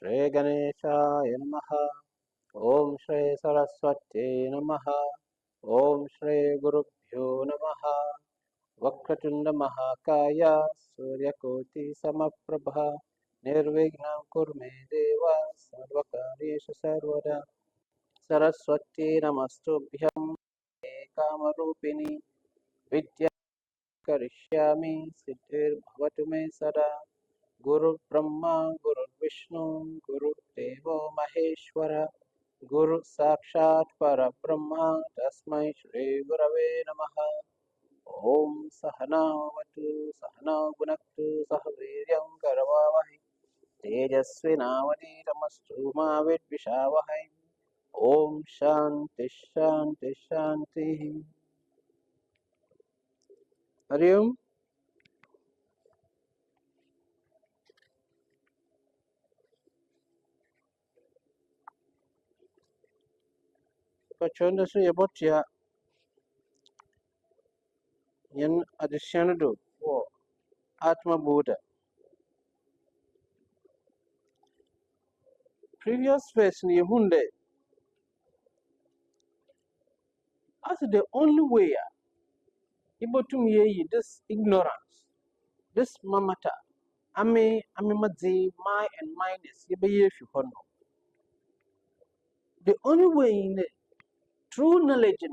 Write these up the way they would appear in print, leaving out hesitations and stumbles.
Shri Ganeshaya Namaha. Om Shri Saraswati Namaha. Om Shri Gurubhyo Namaha. Vakratunda Mahakaya Suryakoti Samaprabha Nirvignam Kurme Deva Sarvakarisha Sarvada Saraswati Namastubhyam Kamarupini Vidya Karishyami Siddhir Bhavatu Me Sada Guru Brahma Guru Vishnu Guru Devo Maheshwara Guru Sakshat Para Brahma Tasmai Shri Gurave Namaha. Om Sahanavatu Sahana Gunaktu Sahaviryam Karavavahi Tejasvinavaditamastu Ma Vidvishavahai. Om Shanti Shanti Shanti. Hari Om. Pachonda su yabotia yan Adi Shankaracharya for Atma Bodha. Previous verse ni Hunde as the only way ibotum ye this ignorance, this mamata, ame madzi my and minus yebe if you hono. The only way in true knowledge,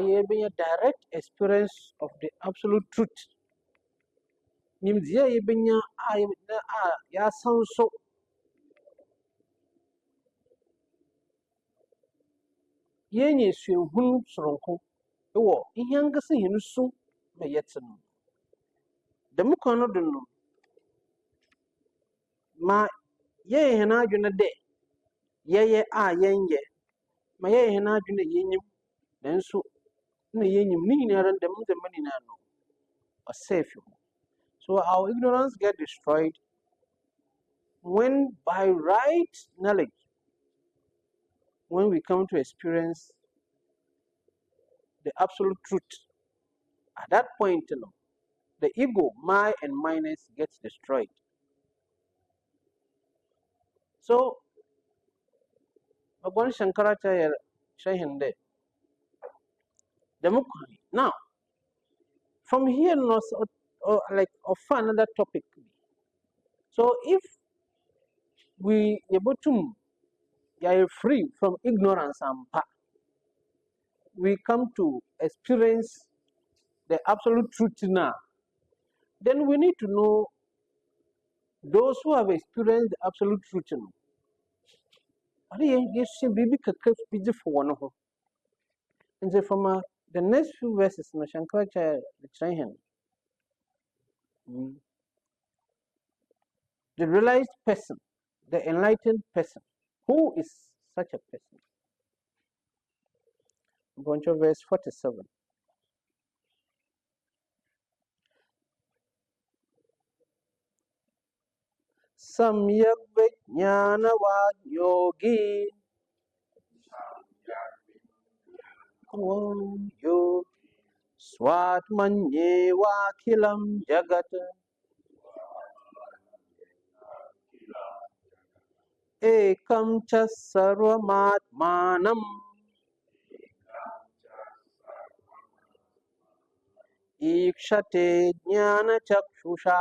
ye be a direct experience of the absolute truth. Nimzia ye benya ya sanso ye ni su hun sronko. Ewo ihanga se hinu su me yetsen. Demu kono dunu ma ye hena adwene de ye yenye ma ye hena adwene yenyim nanso na yenyim ni nyinara dem mani na no a safe. So our ignorance get destroyed when by right knowledge, when we come to experience the absolute truth. At that point, the ego, my and minus, gets destroyed. So Swami Shankaracharya Shahinde. Now, from here, like another topic. So if we able to are free from ignorance and power, we come to experience the absolute truth now. Then we need to know those who have experienced the absolute truth. And so from the next few verses, Shankaracharya him the realized person, the enlightened person. Who is such a person? I'm going to verse 47. Samyak Vijnanavad Yogi Yo Swatmanye Vakilam Jagat Ekam cha sarvamatmanam Ikshate jnana chakshusha.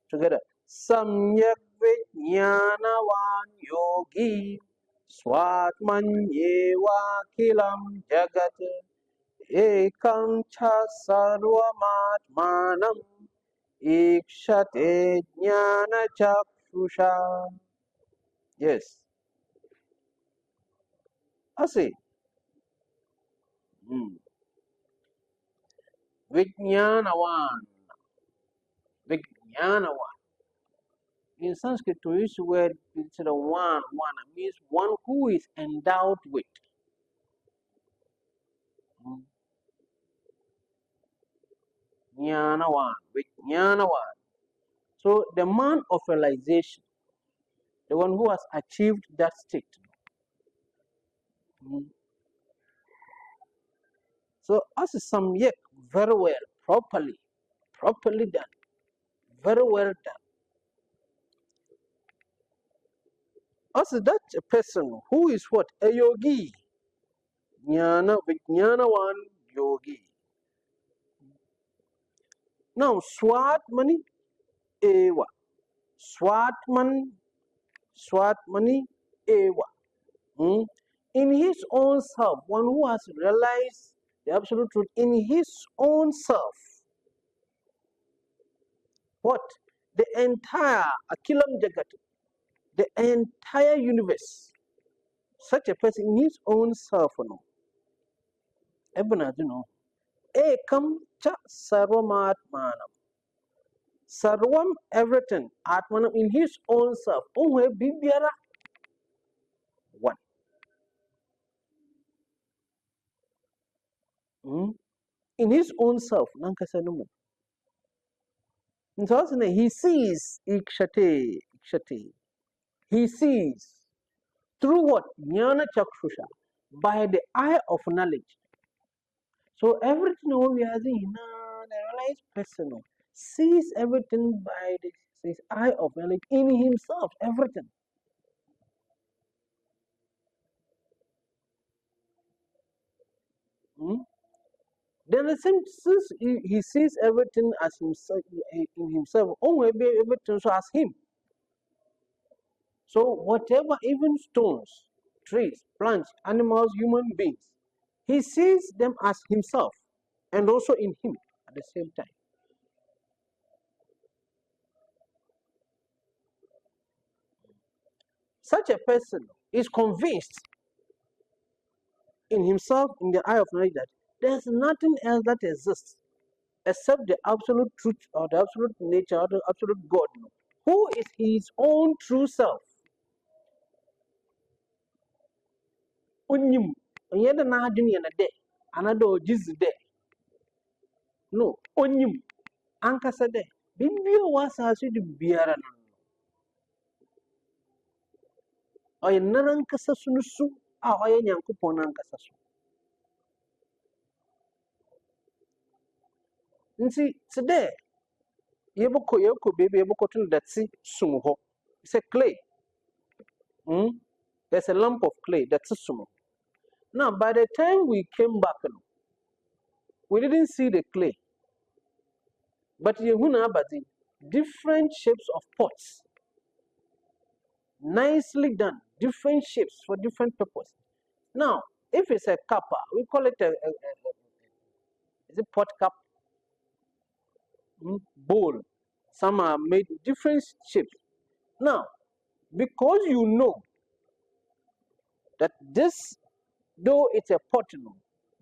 Together. Samyak Vijnanavan Yogi Swatmanyeva Kilam Jagat Ekam cha sarvamatmanam Ikshate jnana chakshusha. Yes. I see. Vijnanavan. Vijnanavan. In Sanskrit, to use the word instead of one means one who is endowed with. Jnanavan, Vijnanavan. So the man of realization, the one who has achieved that state. So as Samyak very well, properly done. Very well done. Also, that a person who is what? A yogi. Jnana Vijnanavan yogi. Now, Swatmani Eva. Swatmani Eva. In his own self, one who has realized the absolute truth in his own self. What? The entire Akilam Jagat, the entire universe. Such a person in his own self, no. Even you know, Ekam cha sarvamatmanam. Sarvam everything atmanam in his own self. Onwe bibiara one. In his own self, nankasa no. So he sees ikshate. He sees through what? Jnana chakshusha, by the eye of knowledge. So everything we are seeing, the realized person sees everything by his eye of knowledge in himself, everything. Then the same since he sees everything as himself in himself, only everything so as him. So whatever, even stones, trees, plants, animals, human beings, he sees them as himself and also in him at the same time. Such a person is convinced in himself, in the eye of knowledge, that there's nothing else that exists except the absolute truth or the absolute nature or the absolute God, who is his own true self. Unyim, yeda na adwene na de, another ojiz de. No, unyim, ankasa de. Bibio wasa asu di biara no. Oye nanankasa sunusu, oye nyankopon ankasa su. Nti today, yeboko baby yeboko to that's sumuho. It's a clay. There's a lump of clay that's sumo. Now, by the time we came back, we didn't see the clay. But Yehuna Abadi, different shapes of pots, nicely done, different shapes for different purpose. Now, if it's a kappa, we call it is it pot cup, bowl. Some are made different shapes. Now, because you know that this, though it's a pot,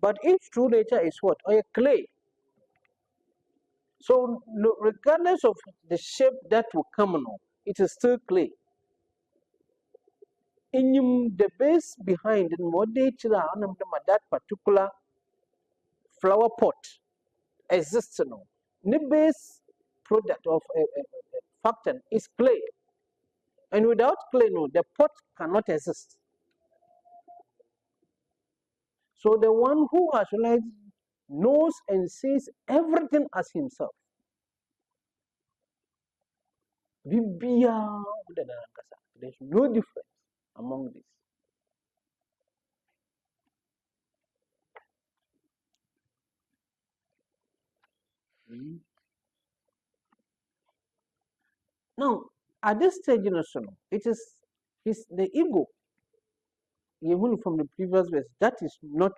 but its true nature is what? Or a clay. So regardless of the shape that will come on, it is still clay. In the base behind that particular flower pot exists. The base product of a factor is clay. And without clay, the pot cannot exist. So the one who has realized knows and sees everything as himself. There's no difference among these. Now, at this stage, it is the ego, even from the previous verse, that is not,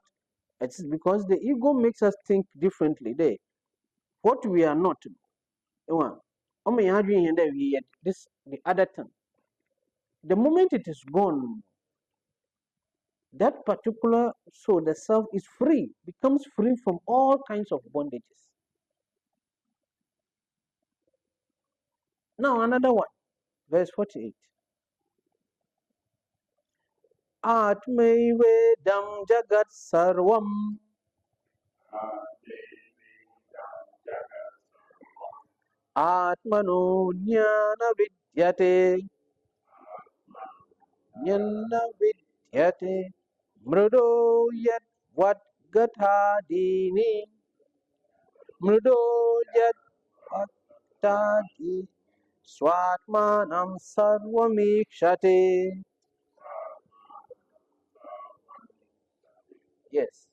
it's because the ego makes us think differently there. What we are not, this the other thing. The moment it is gone, that particular soul, the self, is free, becomes free from all kinds of bondages. Now, another one, verse 48. Atma Vedam Jagat Sarvam Atmano Jnana Vidyate Jnana Vidyate Mrudo Yat Wat Gatha Dini Mrudo Yat Wat vittadi swatmanam sarvamikshate. Yes,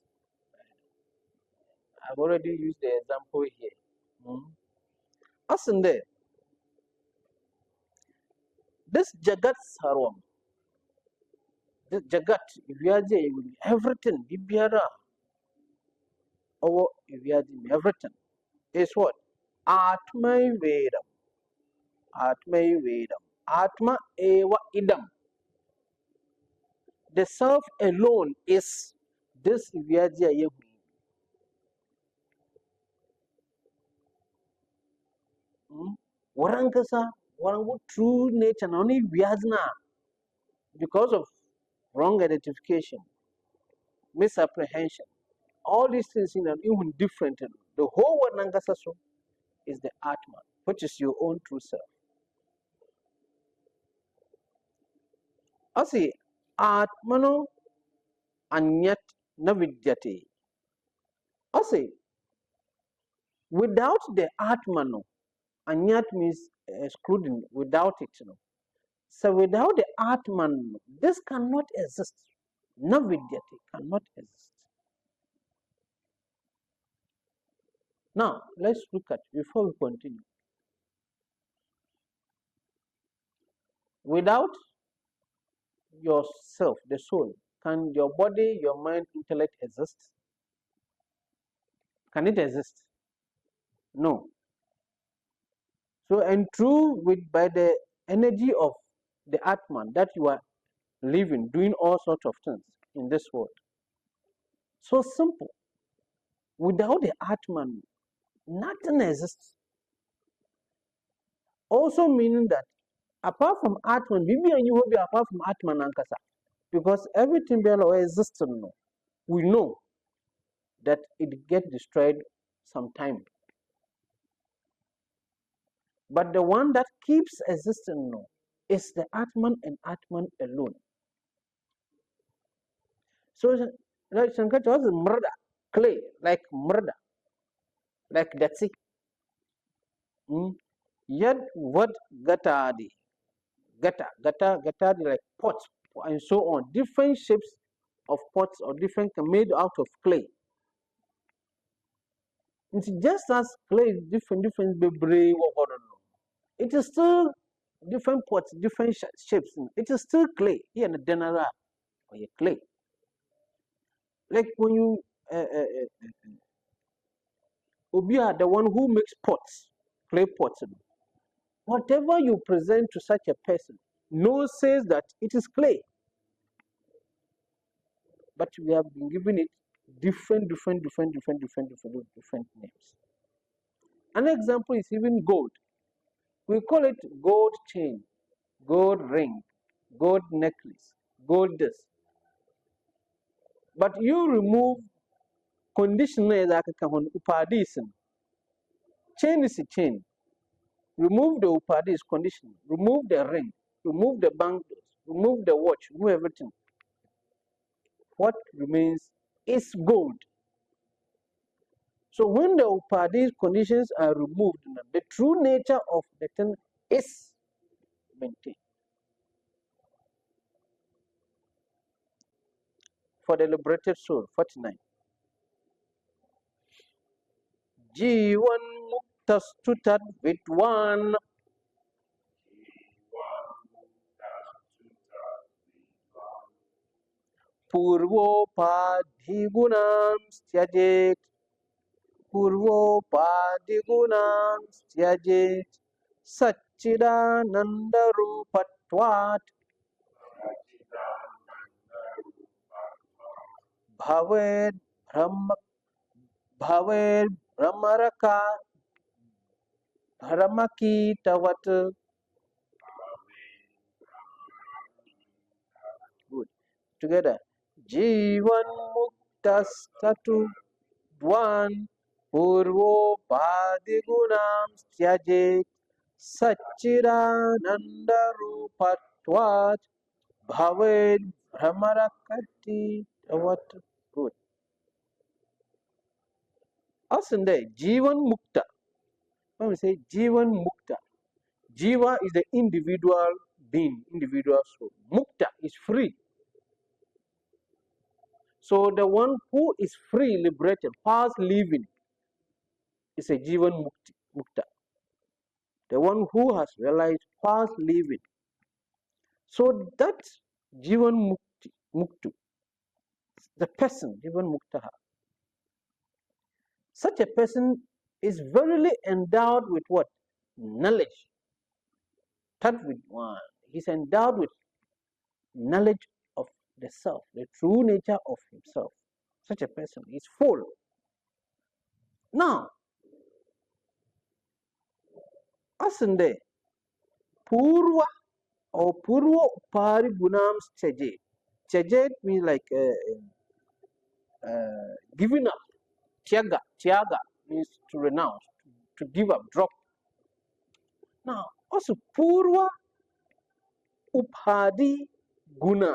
I've already used the example here. As in there, this Jagat Sarvam, this Jagat, everything, Bibiara, or everything, is what? Atma Vedam. Atma Vedam. Atma Eva Idam. The self alone is this Vyaja Yehu. Warankasa, Warangu true nature, only Vyazna, because of wrong identification, misapprehension. All these things in an even different. The whole Warankasa is the Atma, which is your own true self. Asi Atmano Anyat Navidyate. Asi, without the Atmano, Anyat means excluding, without it. So without the Atman, this cannot exist. Navidyate cannot exist. Now, let's look at, before we continue. Without yourself, the soul, can your body, your mind, intellect exist? Can it exist? No. So, and true by the energy of the Atman that you are living, doing all sorts of things in this world. So simple. Without the Atman, nothing exists. Also meaning that apart from Atman, Bibi and you will be apart from Atman Ankasa. Because everything below exists. We know that it gets destroyed sometime. But the one that keeps existing is the Atman and Atman alone. So, like Shankaracharya was murder, clay, like murder, like that's it. Yet what gatadi, gatadi like pots and so on, different shapes of pots or different made out of clay. It's just as clay is different brave or it is still different pots, different shapes. It is still clay. Here in the general or clay. Like when you Obia, the one who makes pots, clay pots. Whatever you present to such a person, says that it is clay. But we have been giving it different names. An example is even gold. We call it gold chain, gold ring, gold necklace, gold this. But you remove conditioner that can upadis. Chain is a chain. Remove the upadis condition. Remove the ring. Remove the bangles. Remove the watch. Remove everything. What remains is gold. So when the upadis conditions are removed, the true nature of the thing is maintained. For the liberated soul, 49. Jivan muktastutat vidwan purvopadhigunam styajet purvopadhigunam styajet Satchidananda rupatvat bhaved brahmaraka brahmakitavat. Good. Together. Jivan muktastatu dvan purvopadhigunam styajet Satchidananda rupatvat bhaved brahmarakati-tavat. Good. Asinde Jivan Mukta. Swami say Jivan Mukta. Jiva is the individual being, individual soul. Mukta is free. So the one who is free, liberated, past living is a Jivan Mukta. The one who has realized past living. So that Jivan Muktu, the person, Jivan Muktaha, such a person is verily endowed with what? Knowledge. Start with one. He's endowed with knowledge of the self, the true nature of himself. Such a person is full. Now, asande purva or purva pari gunam chaje. Chaje means like giving up. Tyaga means to renounce, to give up, drop. Now, also purva upadhi guna,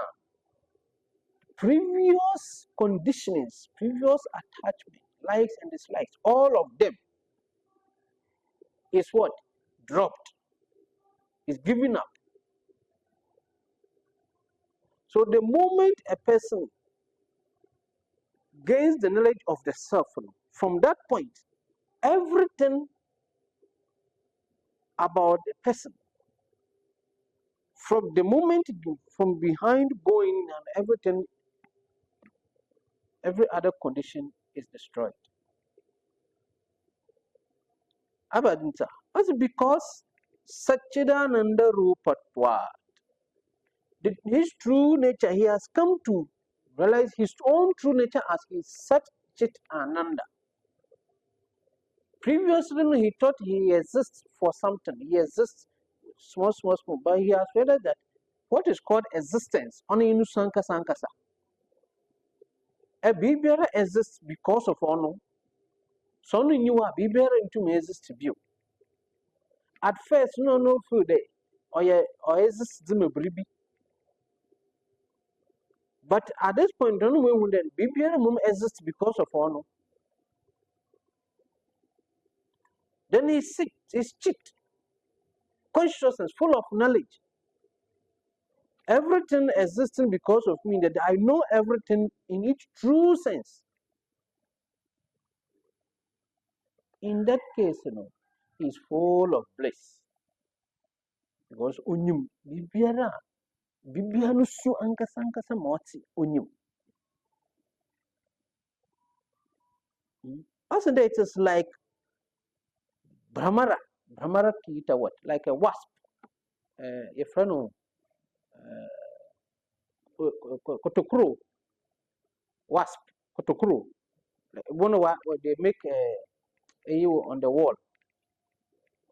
previous conditionings, previous attachment, likes and dislikes, all of them is what? Dropped, is given up. So the moment a person gains the knowledge of the self, from that point, everything about the person, from the moment from behind going and everything, every other condition is destroyed. Abadinta. That's because Satchidananda Rupatva, his true nature, he has come to realize his own true nature as his Satchit Ananda. Previously, he thought he exists for something. He exists small, but he has realized that what is called existence, only in Sankasa. A Bibera exists because of honor. So only you are Bibera into me exists to you. At first, no food or exists in a bribi. But at this point, don't know when the Bibera exists because of honor. Then he's sick, he's cheat. Consciousness full of knowledge. Everything existing because of me, that I know everything in its true sense. In that case, he's full of bliss. Because unyum bibiara no su ankasa moti unyum. Also, it is like Brahmara kita what? Like a wasp. A friend kotokro wasp kotokro. One what they make on the wall.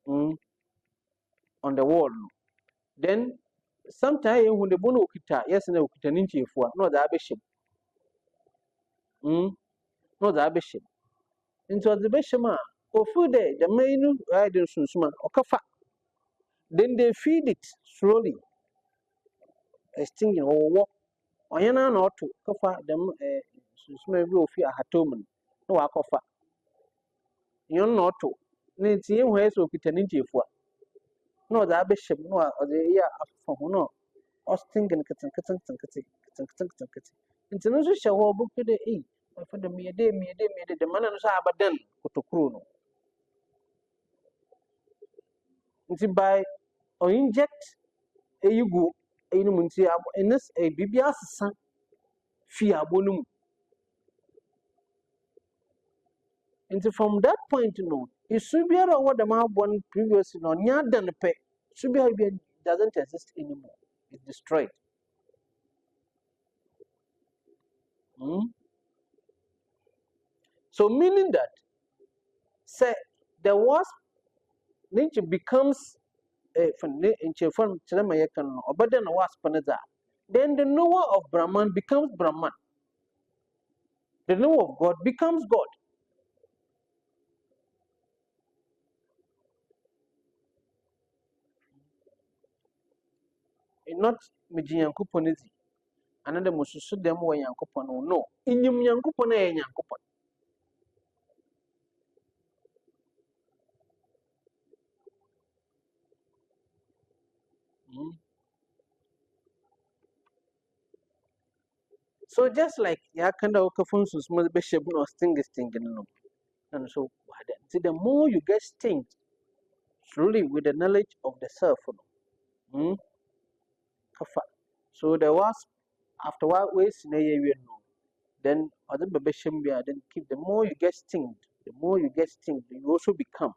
On the wall. Then sometimes when the bono ukita, yes, no ukita ninchi for no the abishim. No the abishim. Into the bishima or food day, the main riding susman or kafa. Then they feed it slowly, extinguishing or walk. Oyana not to kafa them susman will fear hatoman. No akafa. You're not to. Need see where's ukita ninchi for. No the abishim, no, or the year for no. Austin and kitten. Into no show book to the e. For the me day, the man and Sabadan, Kotokruno. It's by or inject a yugu, a numuntia, and this a bibias son, Fia bonum. And from that point, it should be what the man one previously on near than a pay. Should be doesn't exist anymore. It's destroyed. So meaning that say the wasp nature becomes a from Chelamayakan or but then a wasp another. Then the knower of Brahman becomes Brahman. The knower of God becomes God. And not Mijiankuponezi. Another Musu them way Yankupon no. In Yankupon a Yankupon. Mm. So just like yakanda okafunsu small bishop no sting no. And so see, the more you get sting slowly with the knowledge of the self. No. Mm. Kafa. So the wasp after what ways no. Then other bishambia then keep the more you get stinged, the more you get stinged, you also become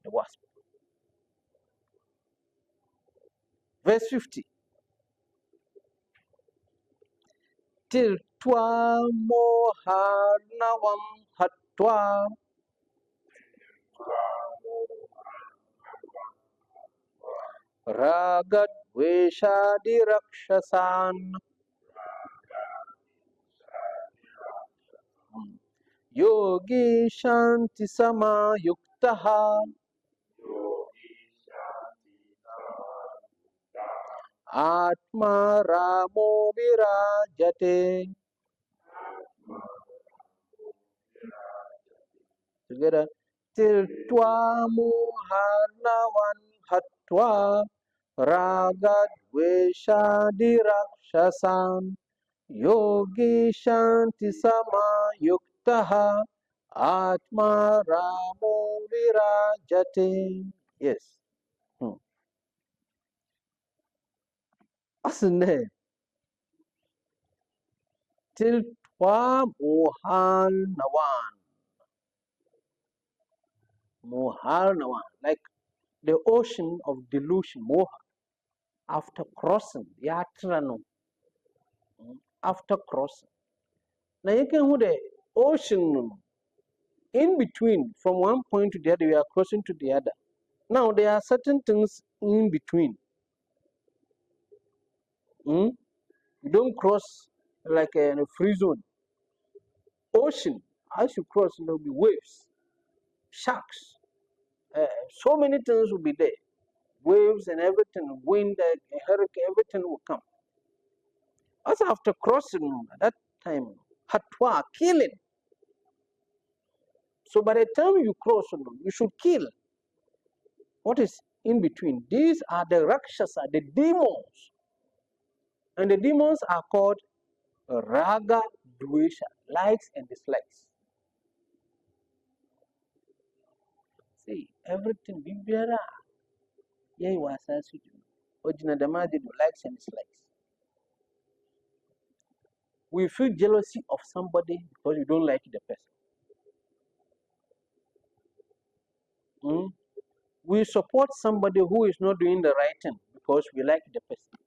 the wasp. Verse 50. Till twa moharnavam hatwa ragat veshadi rakshasan yogi shanti sama yuktaha atma ramo virajate. Together. Till twa moharnavan hatwa ragat veshadi rakshasan yogi shanti sama yuktaha atma ramo virajate. Yes. Asne till twa moharnavan, like the ocean of delusion, moha. After crossing, yatrano. After crossing. Now you can the ocean in between, from one point to the other, we are crossing to the other. Now there are certain things in between. You don't cross like a free zone. Ocean, as you cross, there will be waves, sharks, so many things will be there. Waves and everything, wind, hurricane, everything will come. As after crossing at that time, hatwa, killing. So by the time you cross, you should kill. What is in between? These are the Rakshasa, the demons. And the demons are called Raga, Dvesha, likes and dislikes. See, everything, Bibiara, yeah, was as you do. Original Damadi likes and dislikes. We feel jealousy of somebody because you don't like the person. We support somebody who is not doing the right thing because we like the person.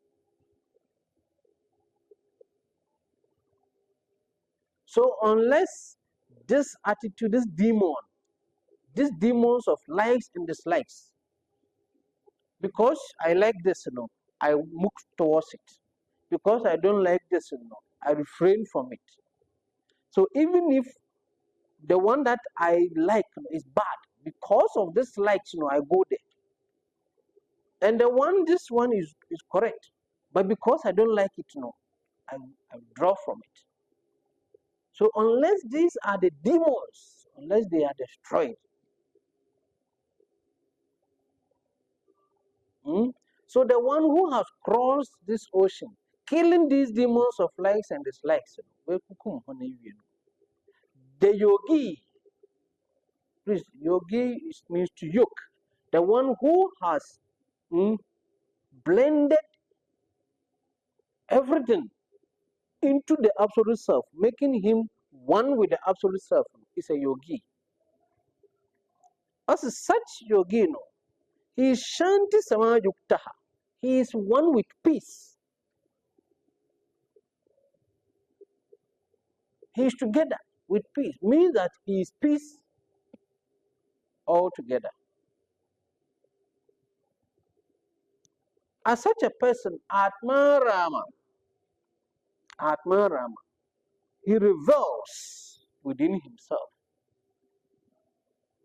So unless this attitude, this demon, these demons of likes and dislikes, because I like this, I move towards it. Because I don't like this, I refrain from it. So even if the one that I like is bad, because of this likes, I go there. And this one is correct. But because I don't like it, I draw from it. So unless these are the demons, unless they are destroyed, so the one who has crossed this ocean, killing these demons of likes and dislikes, the yogi, please, yogi means to yoke, the one who has blended everything into the absolute self, making him one with the absolute self, is a yogi. As such yogi, he is Shanti Samayuktaha. He is one with peace. He is together with peace. Means that he is peace altogether. As such a person, Atma Rama, he reveals within himself.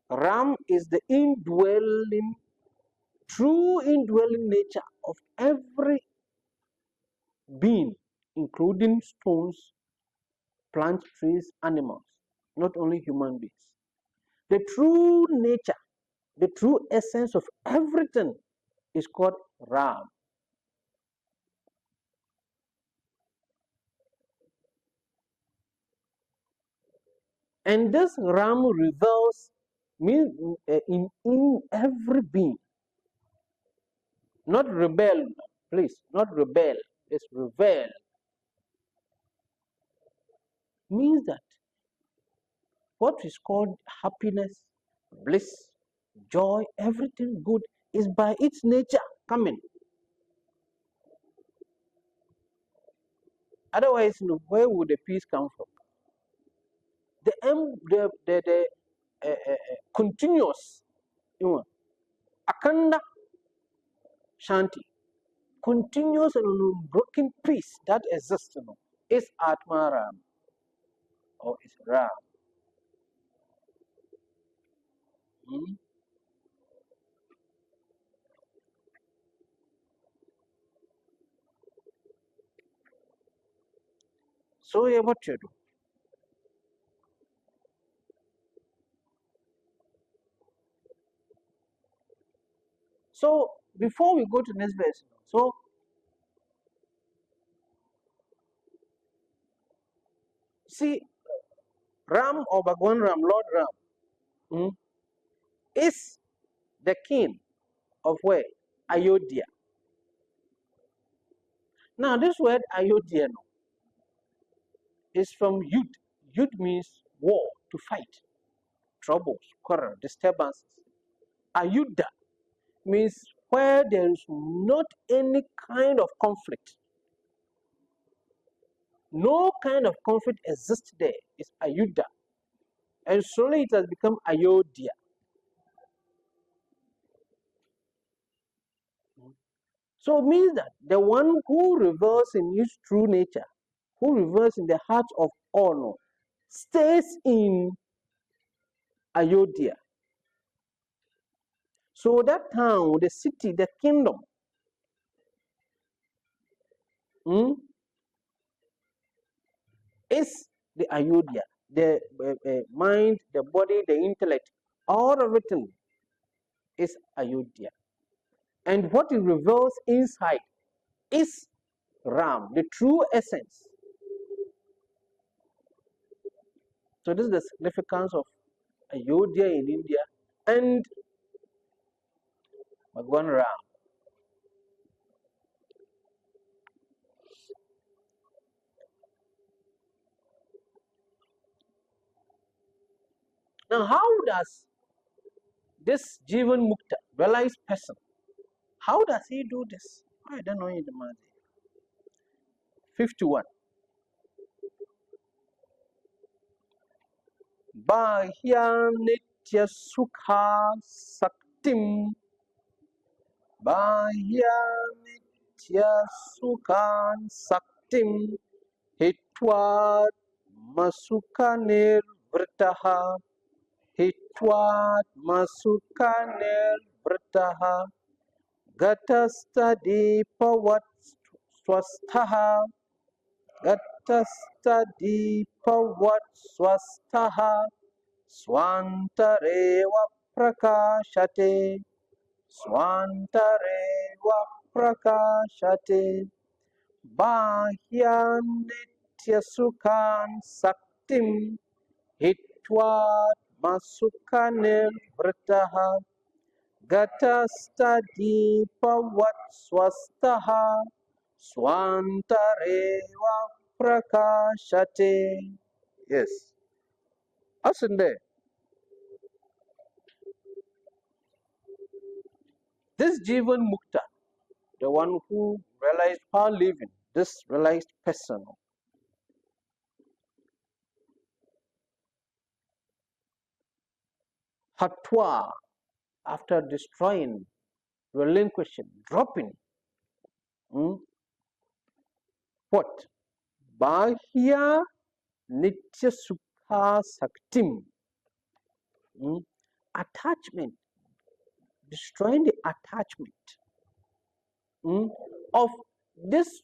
Ram is the indwelling, true indwelling nature of every being, including stones, plants, trees, animals, not only human beings. The true nature, the true essence of everything is called Ram. And this Ram reveals in every being. Not rebel, please, not rebel, it's reveal. Means that what is called happiness, bliss, joy, everything good is by its nature coming. Otherwise, where would the peace come from? The continuous, akanda shanti, continuous and unbroken peace that exists, is Atma Ram, or is Ram. Hmm? So, yeah, what you do? So, before we go to next verse, so see, Ram or Bhagwan Ram, Lord Ram, is the king of where? Ayodhya. Now, this word Ayodhya is from Yud. Yud means war, to fight, troubles, quarrel, disturbances. Ayudha means where there is not any kind of conflict. No kind of conflict exists there. It's Ayudha. And slowly it has become Ayodhya. So it means that the one who reveals in his true nature, who reveals in the heart of all, stays in Ayodhya. So that town, the city, the kingdom, is the Ayodhya. The mind, the body, the intellect, all everything is Ayodhya. And what it reveals inside is Ram, the true essence. So this is the significance of Ayodhya in India and Bhagwan Ram. Now, how does this Jivan Mukta, realized person, how does he do this? I don't know in the matter. 51. Bahya Nitya Sukha Saktim. Bahya Nitya Sukhan Saktim. Hitvat Masukha Nirvrtaha. Hitvat Masukha Nirvrtaha. Gatastadipavat swasthaha. Gatastadipavat swasthaha. Swantareva prakashate. Swantareva prakashate. Bahyanitya sukhan saktim. Hitvat masukanir vrtaha. Gatastadipavat swastaha. Swantareva prakashate. Yes. Asinde, this Jivan Mukta, the one who realized power living, this realized person, Hatwa, after destroying, relinquishing, dropping, what? Bahya Nitya Sukha Saktim. Attachment, destroying the attachment of this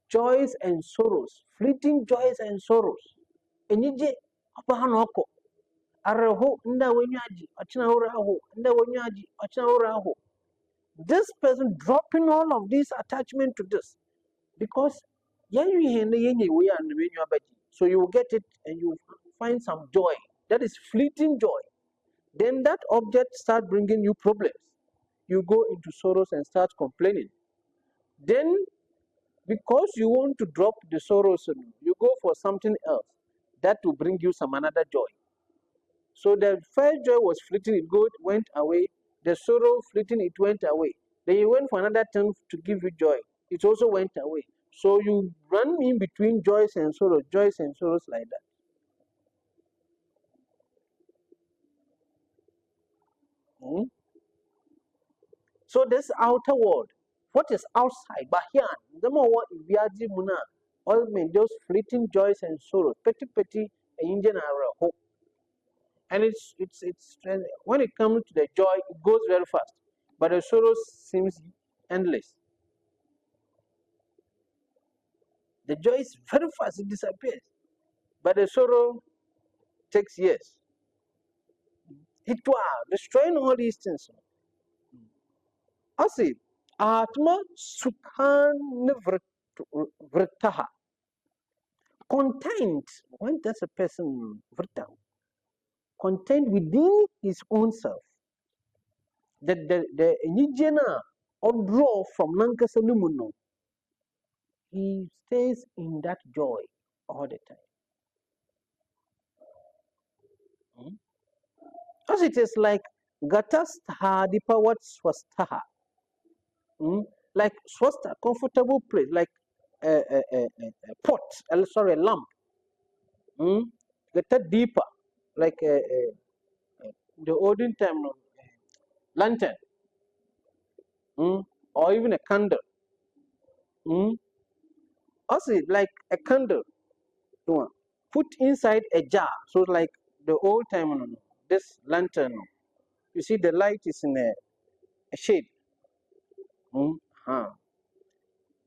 joys and sorrows, fleeting joys and sorrows. Enije apahanoko. Araho nda wenyaji achina uraho nda wenyaji achina uraho. This person dropping all of this attachment to this, because so you will get it and you find some joy that is fleeting joy. Then that object start bringing you problems. You go into sorrows and start complaining. Then, because you want to drop the sorrows, you go for something else that will bring you some another joy. So the first joy was fleeting, it went away. The sorrow fleeting, it went away. Then you went for another thing to give you joy, it also went away. So you run in between joys and sorrows like that. So this outer world, what is outside? Bahian, the more what we are muna, all men those fleeting joys and sorrows, petty, Indian hope. And it's when it comes to the joy, it goes very fast, but the sorrow seems endless. The joy is very fast, it disappears, but the sorrow takes years. It was destroying all these things. I see, Atma Sukhan Vrtaha. Content, when does a person content within his own self, that the indigena or draw from Nankasa Lumuno, he stays in that joy all the time. As it is like Gatastaha Dipawat Swastaha. Like swasta, comfortable place, like a pot, sorry, a lamp. Gata deeper, like the olden time lantern, or even a candle. Also, like a candle, put inside a jar. So, like the old time, this lantern, you see, the light is in a shade.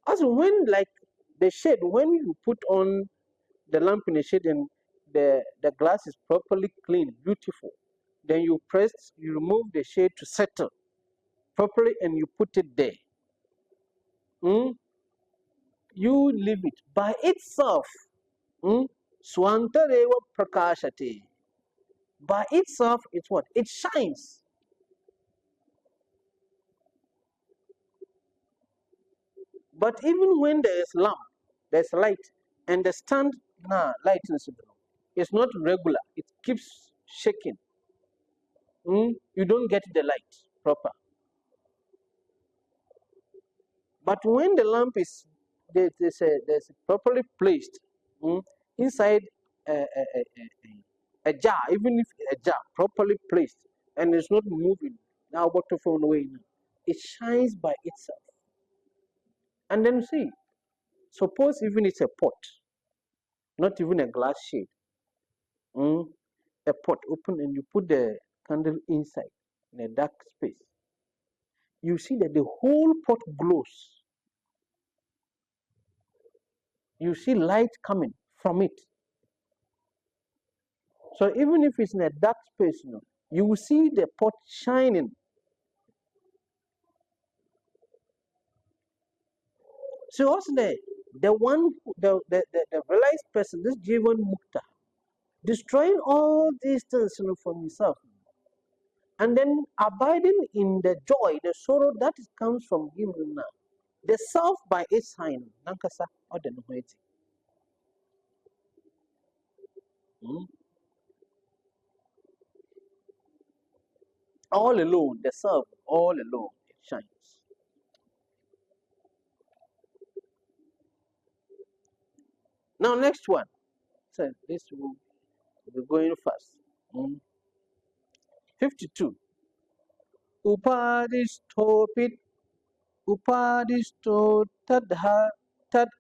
Also, when like the shade, when you put on the lamp in a shade and the glass is properly clean, beautiful, then you remove the shade to settle properly, and you put it there. You leave it by itself. Swantareva prakashate. By itself, it's what? It shines. But even when there is lamp, there's light, and the stand light is not regular. It keeps shaking. You don't get the light proper. But when the lamp is there's properly placed inside a jar, even if a jar properly placed and it's not moving, now what to phone away, it shines by itself. And then see, suppose even it's a pot, not even a glass shade, a pot open, and you put the candle inside in a dark space, you see that the whole pot glows. You see light coming from it. So even if it's in a dark space, you will see the pot shining. So also the one, the realized person, this Jivan Mukta, destroying all these things from himself, and then abiding in the joy, the sorrow that comes from him now. The self by its sign, Nankasa or the Nuheti. All alone, the self, all alone, it shines. Now, next one. So this will be going fast. 52. Upadistopit upadisto tadharmai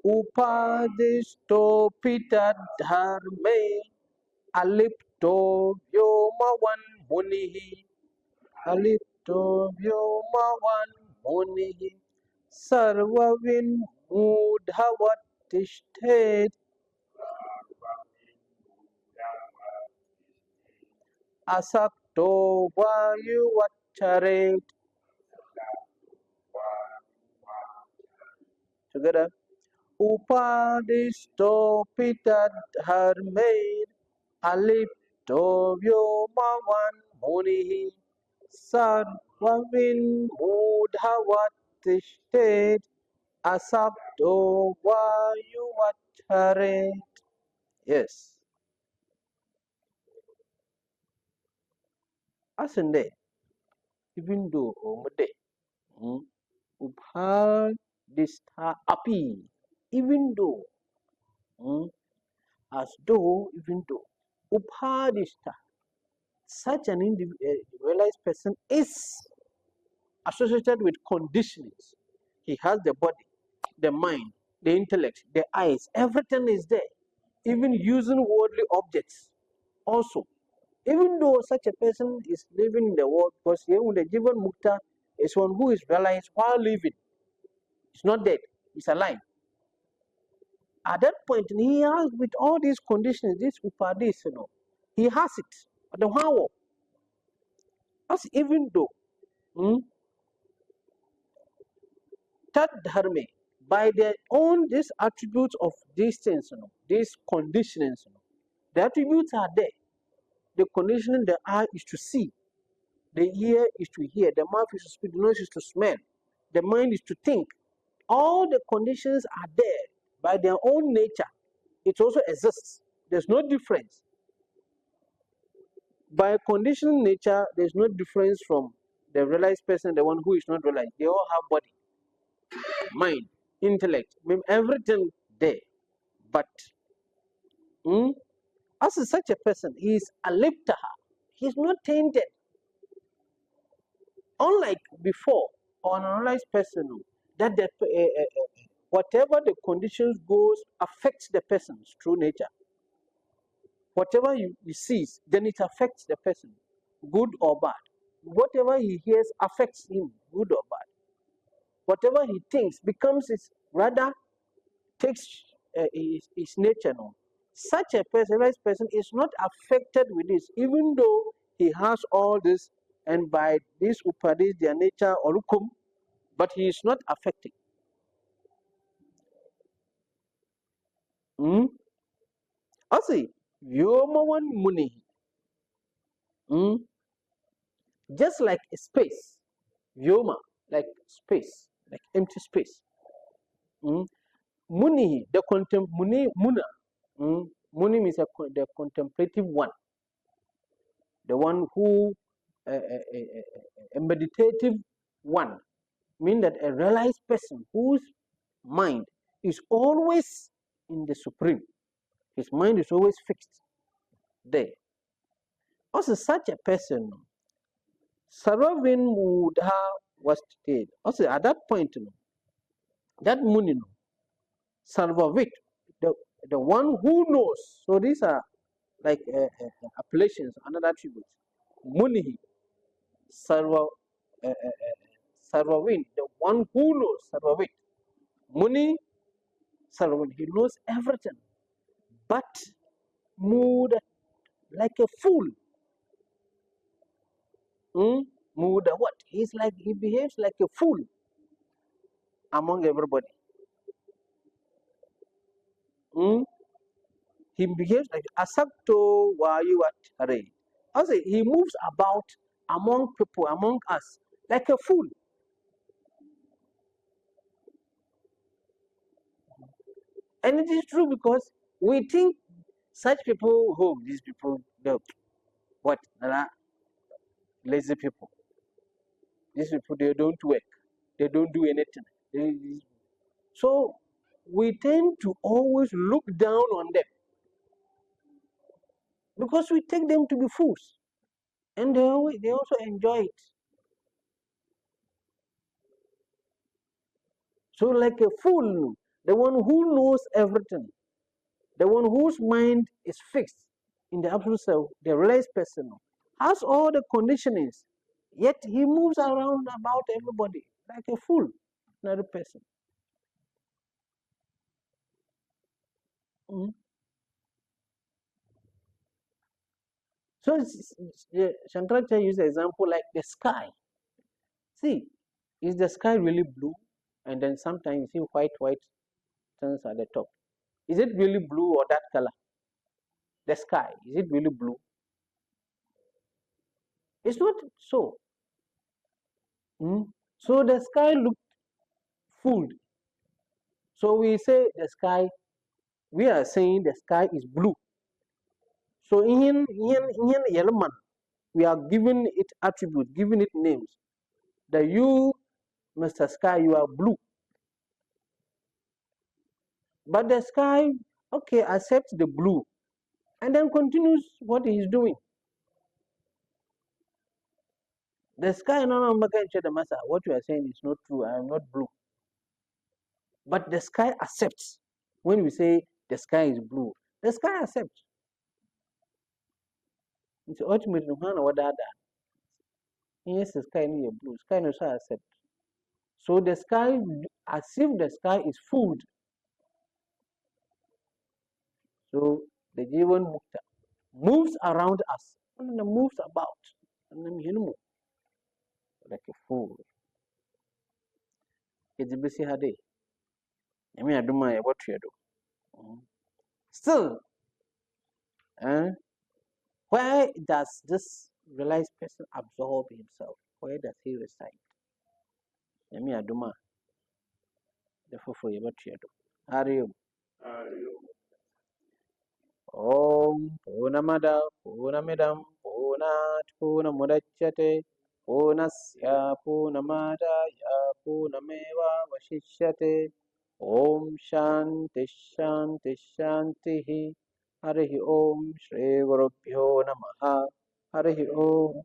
upadistopitadharme alipto vyomavan munihi alipto vyomavan munihi sarvavin mudhavatishtet asakto Asakto Vayuvacharet. Together. Upadishto Pitad Harmaid Alipto Vyomavan Munihi Sarvavin Mudhavatishtet Asapto Vayuvacharet. Yes. Asande, even though Omade, Upadishta Api, even though, as though, even though, Upadishta, such an individualized person is associated with conditionings. He has the body, the mind, the intellect, the eyes, everything is there, even using worldly objects. Also, even though such a person is living in the world, because even the Jivan Mukta is one who is realized while living, he's not dead, he's alive. At that point, he has with all these conditions, this upadis, he has it. The how? As even though that dharma, by their own these attributes of these things, these conditionings, the attributes are there. The conditioning, the eye is to see, the ear is to hear, the mouth is to speak, the nose is to smell, the mind is to think. All the conditions are there by their own nature. It also exists. There's no difference. By conditioned nature, there's no difference from the realized person, the one who is not realized. They all have body, mind, intellect, everything there. But as such a person, he is aliptaha. He is not tainted. Unlike before, or an analyzed person, that whatever the conditions goes affects the person's true nature. Whatever he sees, then it affects the person, good or bad. Whatever he hears affects him, good or bad. Whatever he thinks becomes his, rather takes his nature. No. Such a personalized person is not affected with this, even though he has all this, and by this upadis, their nature or hukum, but he is not affected. Also, Yomawan Muni, just like a space, Yoma, like space, like empty space. Muni, the Muni, Muna, Muni means the contemplative one, the one who, a meditative one, mean that a realized person whose mind is always in the supreme, his mind is always fixed there. Also, such a person, Saravin Mudha was dead. Also, at that point, that Muni, Sarvavit, the one who knows. So these are like appellations, another attributes. Munihi, Sarva, Sarvavin, the one who knows, Sarvavit. Muni, Sarvavin, he knows everything. But mood like a fool. Mood what? He behaves like a fool among everybody. He behaves like asakto vayuvacharet. Also, he moves about among people, among us, like a fool. And it is true because we think such people, these people, what, lazy people. These people, they don't work, they don't do anything. So we tend to always look down on them because we take them to be fools, and they also enjoy it. So, like a fool, the one who knows everything, the one whose mind is fixed in the absolute self, the realized person, has all the conditionings, yet he moves around about everybody like a fool, another person. So Shankaracharya used an example like the sky. See, is the sky really blue? And then sometimes you see white things at the top. Is it really blue or that color? The sky, is it really blue? It's not so. So the sky looked full. So we say the sky, we are saying the sky is blue. So in yellow man, we are giving it attributes, giving it names. That you, Mr. Sky, you are blue. But the sky, okay, accepts the blue and then continues what he is doing. The sky, no, what you are saying is not true. I am not blue. But the sky accepts. When we say the sky is blue, the sky accepts. It's ultimately what that. Yes, the sky is blue. Sky also accepts. So the sky, as if the sky is food. So the Jivan Mukta moves around us and moves about. And then like a fool. It's busy her day. I mean, I do my what you do. Still, where does this realized person absorb himself? Where does he reside? I mean, I do my the fool for what you do. Are you? Om Purnamada Purnamidam Purnat Purnamudachyate Purnasya Purnamadaya Purnameva Vashishyate Om Shanti Shanti Shanti Harihi Om Shri Gurubhyo Namaha Harihi Om